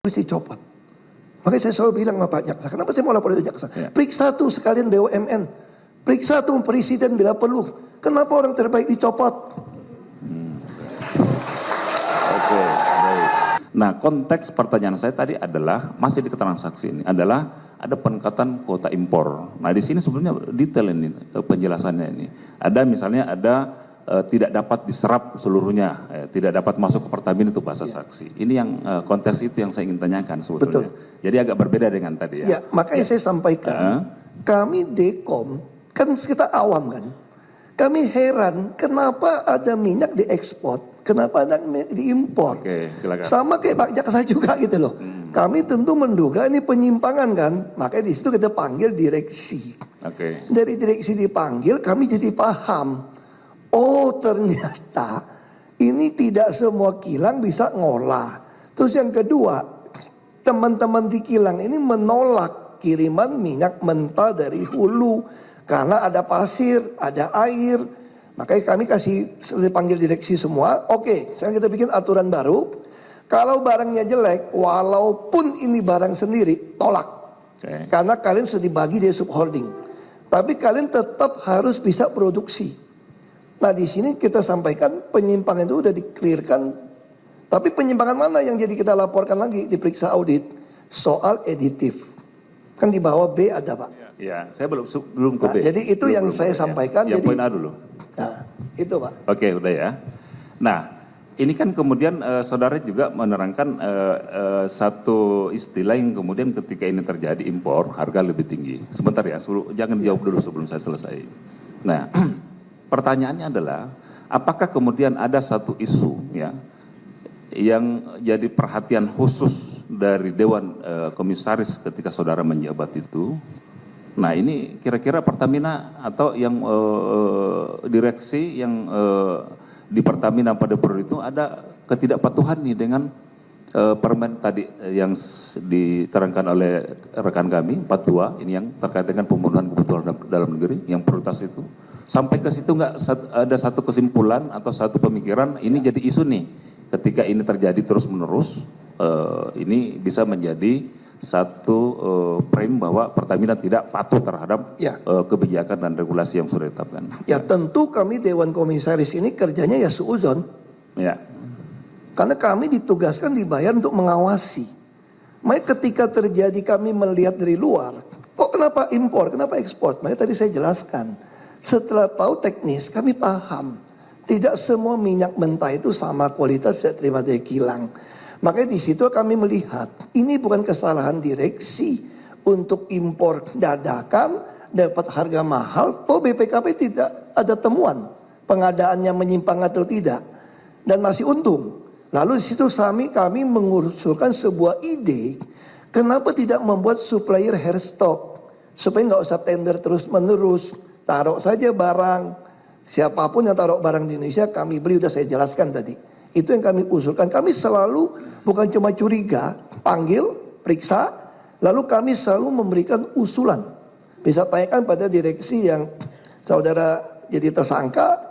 harus dicopot. Makanya saya selalu bilang sama Pak Jaksa, kenapa saya mau lapor ke Jaksa? Periksa tuh sekalian BUMN, periksa tuh presiden bila perlu. Kenapa orang terbaik dicopot? Oke, baik. Nah, konteks pertanyaan saya tadi adalah masih di keterangan saksi ini adalah ada peningkatan kuota impor. Nah, di sini sebenarnya detail ini penjelasannya ini. Ada misalnya tidak dapat diserap seluruhnya, tidak dapat masuk ke Pertamina itu bahasa saksi. Ini yang konteks itu yang saya ingin tanyakan sebetulnya. Betul. Jadi agak berbeda dengan tadi ya. Ya, makanya saya sampaikan, kami Dekom, kan kita awam kan. Kami heran kenapa ada minyak diekspor, kenapa ada minyak diimpor. Oke, silakan. Sama kayak Pak Jaksa juga gitu loh. Kami tentu menduga ini penyimpangan kan, makanya di situ kita panggil direksi. Oke. Dari direksi dipanggil, kami jadi paham. Oh ternyata ini tidak semua kilang bisa ngolah. Terus yang kedua, teman-teman di kilang ini menolak kiriman minyak mentah dari hulu karena ada pasir, ada air. Makanya kami panggil direksi semua. Oke, sekarang kita bikin aturan baru. Kalau barangnya jelek, walaupun ini barang sendiri, tolak. Karena kalian sudah dibagi dari subholding. Tapi kalian tetap harus bisa produksi. Nah di sini kita sampaikan penyimpangan itu udah di-clearkan. Tapi penyimpangan mana yang jadi kita laporkan lagi, diperiksa audit? Soal editif. Kan di bawah B ada Pak. Ya, saya belum ke B. Nah, jadi itu yang saya sampaikan. Ya, jadi, poin A dulu. Nah, itu Pak. Oke, udah ya. Nah, ini kan kemudian saudara juga menerangkan satu istilah yang kemudian ketika ini terjadi impor, harga lebih tinggi. Sebentar ya, jangan dijawab dulu sebelum saya selesai. Nah, pertanyaannya adalah, apakah kemudian ada satu isu ya yang jadi perhatian khusus dari Dewan Komisaris ketika saudara menjabat itu? Nah ini kira-kira Pertamina atau yang direksi yang di Pertamina pada periode itu ada ketidakpatuhan nih dengan permen tadi yang diterangkan oleh rekan kami 42 ini yang terkait dengan pemenuhan kebutuhan dalam negeri yang prioritas itu. Sampai ke situ nggak ada satu kesimpulan atau satu pemikiran ini jadi isu nih ketika ini terjadi terus menerus ini bisa menjadi satu frame bahwa Pertamina tidak patuh terhadap kebijakan dan regulasi yang sudah ditetapkan. Ya tentu kami Dewan Komisaris ini kerjanya ya suuzon. Ya. Karena kami ditugaskan dibayar untuk mengawasi. Makanya ketika terjadi kami melihat dari luar, kok kenapa impor, kenapa ekspor? Makanya tadi saya jelaskan. Setelah tahu teknis, kami paham. Tidak semua minyak mentah itu sama kualitas bisa terima dari kilang. Makanya di situ kami melihat, ini bukan kesalahan direksi untuk impor dadakan, dapat harga mahal, toh BPKP tidak ada temuan pengadaannya menyimpang atau tidak. Dan masih untung. Lalu di situ kami mengusulkan sebuah ide, kenapa tidak membuat supplier hair stock, supaya nggak usah tender terus menerus. Taruh saja barang, siapapun yang taruh barang di Indonesia kami beli, udah saya jelaskan tadi. Itu yang kami usulkan, kami selalu bukan cuma curiga, panggil, periksa, lalu kami selalu memberikan usulan. Bisa tanyakan pada direksi yang saudara jadi tersangka,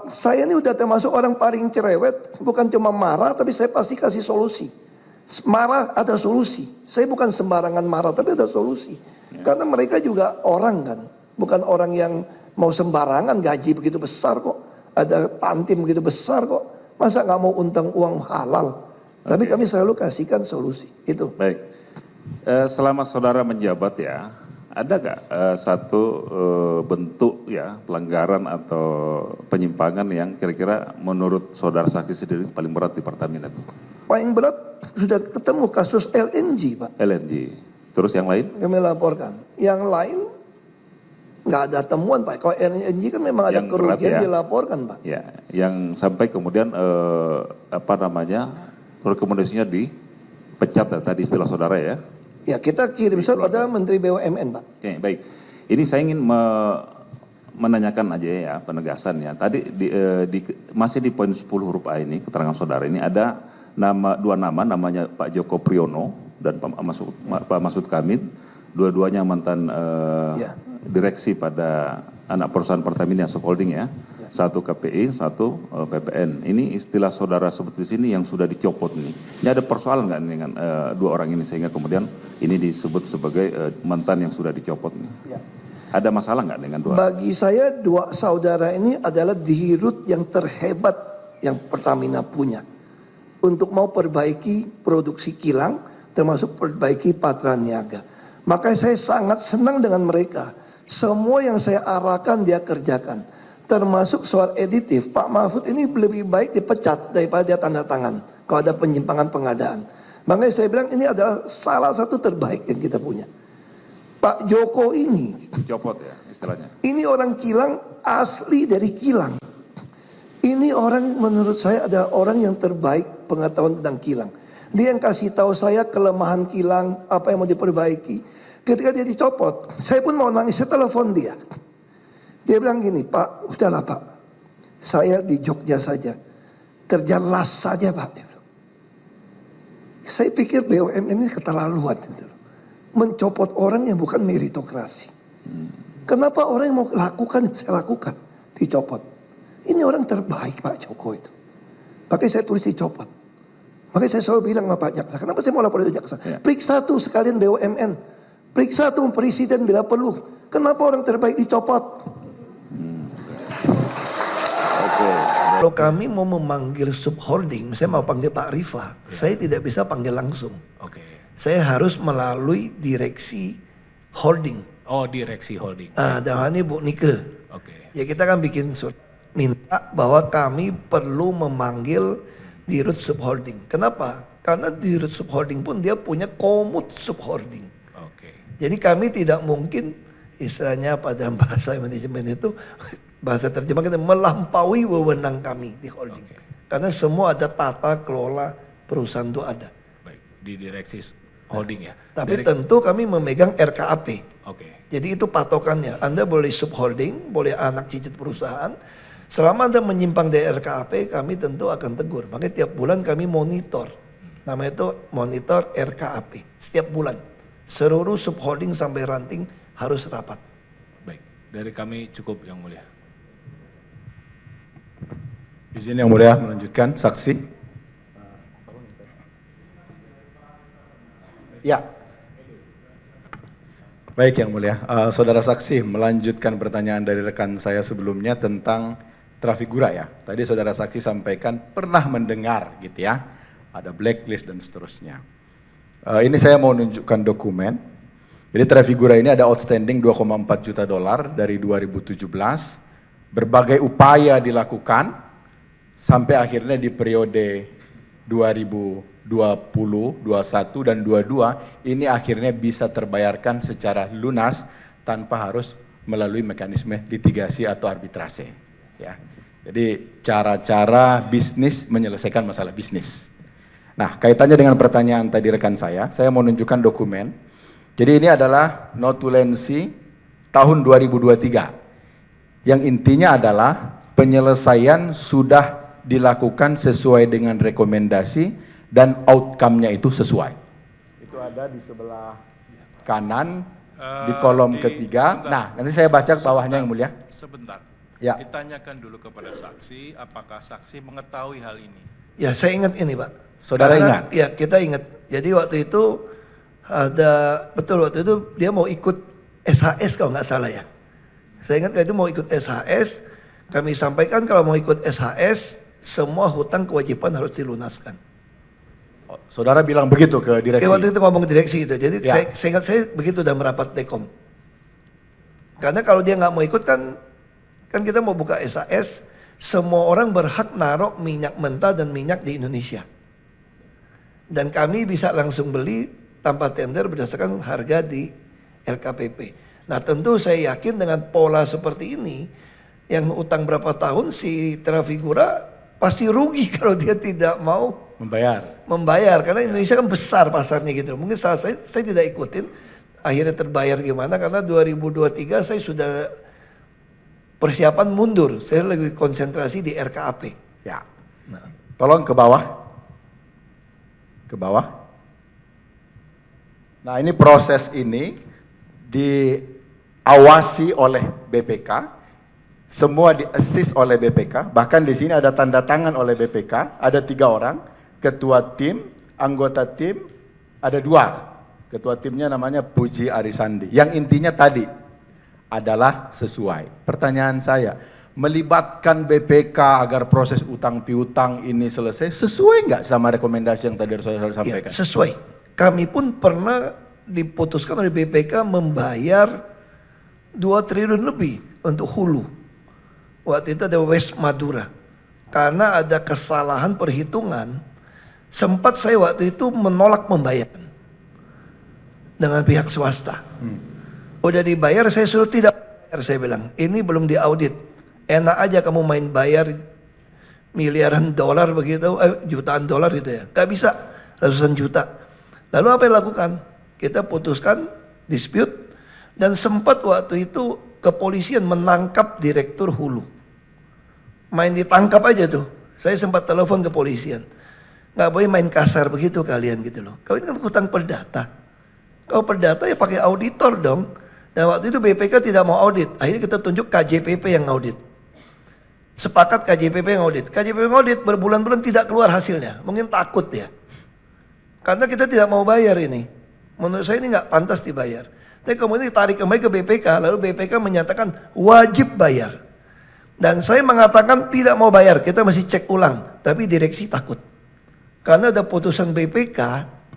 saya ini udah termasuk orang paling cerewet, bukan cuma marah tapi saya pasti kasih solusi. Marah ada solusi, saya bukan sembarangan marah tapi ada solusi. Karena mereka juga orang kan. Bukan orang yang mau sembarangan, gaji begitu besar kok. Ada tantim begitu besar kok. Masa nggak mau untung uang halal. Tapi kami selalu kasihkan solusi. Itu. Baik. Selama saudara menjabat ya, ada nggak satu bentuk ya pelanggaran atau penyimpangan yang kira-kira menurut saudara saksi sendiri paling berat di Pertamina itu? Paling berat sudah ketemu kasus LNG Pak. LNG. Terus yang lain? Kami laporkan. Yang lain nggak ada temuan Pak. Kalau LNG kan memang ada kerugian dilaporkan Pak. Ya, yang sampai kemudian rekomendasinya dipecat tadi istilah saudara ya. Ya kita kirim surat pada Menteri BUMN Pak. Oke, baik. Ini saya ingin menanyakan aja ya penegasan ya. Tadi masih di poin 10 huruf A ini keterangan saudara ini ada dua nama namanya Pak Joko Priyono dan Pak Masud Kamid. Dua-duanya mantan direksi pada anak perusahaan Pertamina Subholding ya. satu KPI, satu PPN. Ini istilah saudara seperti sini yang sudah dicopot nih. Ini ada persoalan nggak dengan dua orang ini sehingga kemudian ini disebut sebagai mantan yang sudah dicopot nih? Ya. Ada masalah nggak dengan dua? Bagi saya dua saudara ini adalah dirut yang terhebat yang Pertamina punya. Untuk mau perbaiki produksi kilang, termasuk perbaiki Patraniaga. Makanya saya sangat senang dengan mereka. Semua yang saya arahkan dia kerjakan. Termasuk soal editif. Pak Mahfud ini lebih baik dipecat daripada dia tanda tangan. Kalau ada penyimpangan pengadaan. Makanya saya bilang ini adalah salah satu terbaik yang kita punya. Pak Joko ini. Copot ya istilahnya. Ini orang kilang asli dari kilang. Ini orang menurut saya adalah orang yang terbaik pengetahuan tentang kilang. Dia yang kasih tahu saya kelemahan kilang, apa yang mau diperbaiki. Ketika dia dicopot, saya pun mau nangis, saya telepon dia. Dia bilang gini, Pak, udahlah Pak, saya di Jogja saja, kerja las saja Pak. Saya pikir BUMN ini keterlaluan. Gitu. Mencopot orang yang bukan meritokrasi. Kenapa orang yang mau lakukan, saya lakukan, dicopot. Ini orang terbaik Pak Joko itu. Makanya saya tulis dicopot. Makanya saya selalu bilang sama Pak Jaksa, kenapa saya mau lapor itu Jaksa? Ya. Periksa tuh sekalian BUMN. Periksa tuh presiden bila perlu. Kenapa orang terbaik dicopot? Oke. Kalau kami mau memanggil subholding, misalnya mau panggil Pak Rifa, saya tidak bisa panggil langsung. Oke. Saya harus melalui direksi holding. Oh, direksi holding. Dahani Bu Nike. Oke. Ya kita kan bikin surat minta bahwa kami perlu memanggil dirut subholding. Kenapa? Karena dirut subholding pun dia punya komut subholding. Oke. Jadi kami tidak mungkin istilahnya pada bahasa manajemen itu bahasa terjemah kita melampaui wewenang kami di holding. Oke. Karena semua ada tata kelola perusahaan itu ada. Baik, di direksi holding ya. Tapi tentu kami memegang RKAP. Oke. Jadi itu patokannya. Anda boleh subholding, boleh anak cicit perusahaan. Selama Anda menyimpang dari RKAP, kami tentu akan tegur. Makanya tiap bulan kami monitor. Namanya itu monitor RKAP. Setiap bulan. Seluruh subholding sampai ranting harus rapat. Baik, dari kami cukup yang mulia. Izin yang mulia melanjutkan saksi. Ya. Baik yang mulia, saudara saksi melanjutkan pertanyaan dari rekan saya sebelumnya tentang Trafigura ya. Tadi saudara saksi sampaikan pernah mendengar gitu ya, ada blacklist dan seterusnya. Ini saya mau nunjukkan dokumen. Jadi Trafigura ini ada outstanding 2,4 juta dolar dari 2017. Berbagai upaya dilakukan sampai akhirnya di periode 2020, 21 dan 22 ini akhirnya bisa terbayarkan secara lunas tanpa harus melalui mekanisme litigasi atau arbitrase. Ya. Jadi cara-cara bisnis menyelesaikan masalah bisnis. Nah, kaitannya dengan pertanyaan tadi rekan saya mau menunjukkan dokumen. Jadi ini adalah notulensi tahun 2023. Yang intinya adalah penyelesaian sudah dilakukan sesuai dengan rekomendasi dan outcome-nya itu sesuai. Itu ada di sebelah kanan di kolom ketiga. Sebentar. Nah, nanti saya baca bawahnya yang mulia. Sebentar. Ya. Ditanyakan dulu kepada saksi, apakah saksi mengetahui hal ini? Ya saya ingat ini Pak. Saudara Karena, ingat? Ya kita ingat. Jadi waktu itu waktu itu dia mau ikut SHS kalau nggak salah ya. Saya ingat itu mau ikut SHS. Kami sampaikan kalau mau ikut SHS semua hutang kewajiban harus dilunaskan. Saudara bilang begitu ke direksi? Waktu itu ngomong ke direksi itu. Jadi Ya. saya ingat saya begitu dalam rapat Dekom. Karena kalau dia nggak mau ikut kan kita mau buka SHS. Semua orang berhak naruh minyak mentah dan minyak di Indonesia. Dan kami bisa langsung beli tanpa tender berdasarkan harga di LKPP. Nah tentu saya yakin dengan pola seperti ini, yang utang berapa tahun si Trafigura pasti rugi kalau dia tidak mau membayar. Karena Indonesia kan besar pasarnya gitu. Mungkin saya tidak ikutin, akhirnya terbayar gimana, karena 2023 saya sudah persiapan mundur. Saya lebih konsentrasi di RKAP. Ya. Nah. Tolong ke bawah. Ke bawah. Nah ini proses ini diawasi oleh BPK semua di-assist oleh BPK, bahkan di sini ada tanda tangan oleh BPK, ada 3 orang, ketua tim, anggota tim, ada 2. Ketua timnya namanya Puji Arisandi. Yang intinya tadi adalah sesuai. Pertanyaan saya, melibatkan BPK agar proses utang piutang ini selesai, sesuai nggak sama rekomendasi yang tadi saudara sampaikan? Ya, sesuai. Kami pun pernah diputuskan oleh BPK membayar 2 triliun lebih untuk hulu. Waktu itu ada West Madura. Karena ada kesalahan perhitungan, sempat saya waktu itu menolak membayar dengan pihak swasta. Udah dibayar, saya suruh tidak bayar, saya bilang. Ini belum diaudit. Enak aja kamu main bayar miliaran dolar begitu, jutaan dolar gitu ya. Gak bisa, ratusan juta. Lalu apa yang dilakukan? Kita putuskan dispute dan sempat waktu itu kepolisian menangkap direktur hulu. Main ditangkap aja tuh. Saya sempat telepon kepolisian. Gak boleh main kasar begitu kalian gitu loh. Kau ini kan hutang perdata. Kalau perdata ya pakai auditor dong. Dan waktu itu BPK tidak mau audit. Akhirnya kita tunjuk KJPP yang audit. Sepakat KJPP yang audit. KJPP audit berbulan-bulan tidak keluar hasilnya. Mungkin takut ya. Karena kita tidak mau bayar ini. Menurut saya ini nggak pantas dibayar. Tapi kemudian ditarik kembali ke BPK. Lalu BPK menyatakan wajib bayar. Dan saya mengatakan tidak mau bayar. Kita masih cek ulang. Tapi direksi takut. Karena udah putusan BPK,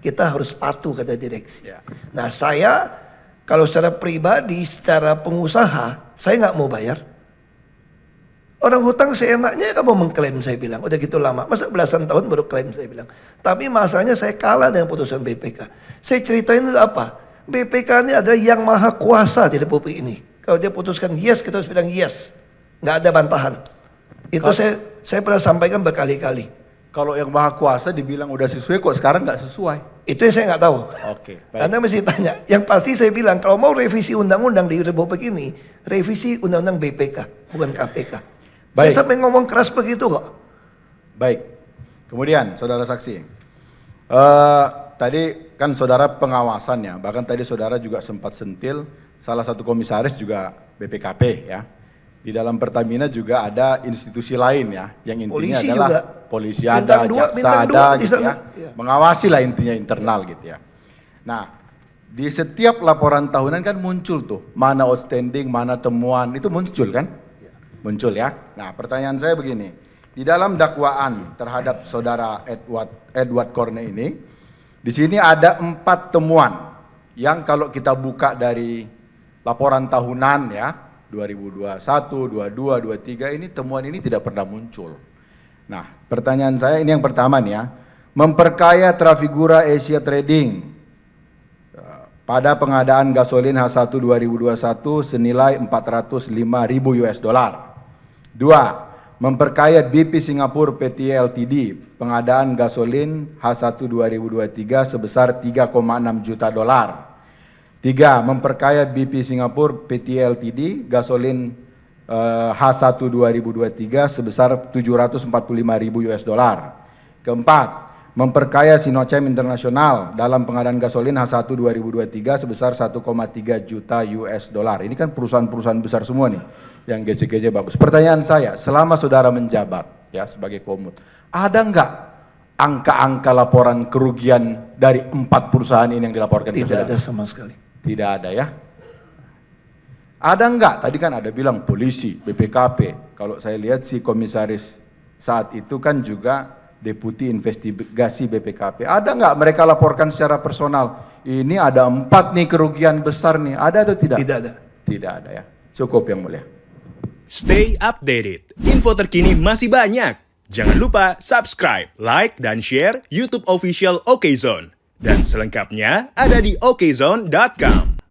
kita harus patuh kata direksi. Nah saya, kalau secara pribadi, secara pengusaha, saya nggak mau bayar. Orang hutang seenaknya kamu mengklaim, saya bilang. Udah gitu lama. Masa belasan tahun baru klaim, saya bilang. Tapi masalahnya saya kalah dengan putusan BPK. Saya ceritain itu apa? BPK ini adalah yang maha kuasa di Republik ini. Kalau dia putuskan yes, kita harus bilang yes. Nggak ada bantahan. Itu saya pernah sampaikan berkali-kali. Kalau yang maha kuasa dibilang udah sesuai, kok sekarang nggak sesuai? Itu yang saya nggak tahu. Oke, baik. Anda mesti tanya. Yang pasti saya bilang, kalau mau revisi undang-undang di Republik ini, revisi undang-undang BPK, bukan KPK. Baik. Saya sampai ngomong keras begitu kok. Baik. Kemudian, saudara saksi. Tadi kan saudara pengawasannya, bahkan tadi saudara juga sempat sentil, salah satu komisaris juga BPKP ya. Di dalam Pertamina juga ada institusi lain ya, yang intinya Polisi adalah juga. polisi Bintang ada, dua, jaksa bintang ada dua di gitu sana. ya. Ya. Mengawasi lah intinya internal gitu ya. Nah, di setiap laporan tahunan kan muncul tuh, mana outstanding, mana temuan, itu muncul kan? Muncul ya. Nah, pertanyaan saya begini. Di dalam dakwaan terhadap saudara Edward Corne ini, di sini ada 4 temuan yang kalau kita buka dari laporan tahunan ya, 2021, 22, 23 ini temuan ini tidak pernah muncul. Nah, pertanyaan saya ini yang pertama nih ya. Memperkaya Trafigura Asia Trading pada pengadaan gasolin H1 2021 senilai 405.000 US dollar. 2. Memperkaya BP Singapura PT Ltd pengadaan gasolin H1 2023 sebesar 3,6 juta dolar. 3. Memperkaya BP Singapura PT Ltd gasolin H1 2023 sebesar 745.000 US dollar. Keempat, memperkaya Sinochem Internasional dalam pengadaan gasolin H1 2023 sebesar 1,3 juta US dollar. Ini kan perusahaan-perusahaan besar semua nih, yang GCG bagus. Pertanyaan saya, selama saudara menjabat ya sebagai Komut, ada enggak angka-angka laporan kerugian dari 4 perusahaan ini yang dilaporkan ke saudara? Tidak ada sama sekali. Tidak ada ya. Ada enggak? Tadi kan ada bilang polisi, BPKP. Kalau saya lihat si komisaris saat itu kan juga deputi investigasi BPKP. Ada enggak mereka laporkan secara personal? Ini ada 4 nih kerugian besar nih. Ada atau tidak? Tidak ada. Tidak ada ya. Cukup yang mulia. Stay updated. Info terkini masih banyak. Jangan lupa subscribe, like, dan share YouTube official OKZone. Dan selengkapnya ada di okezone.com.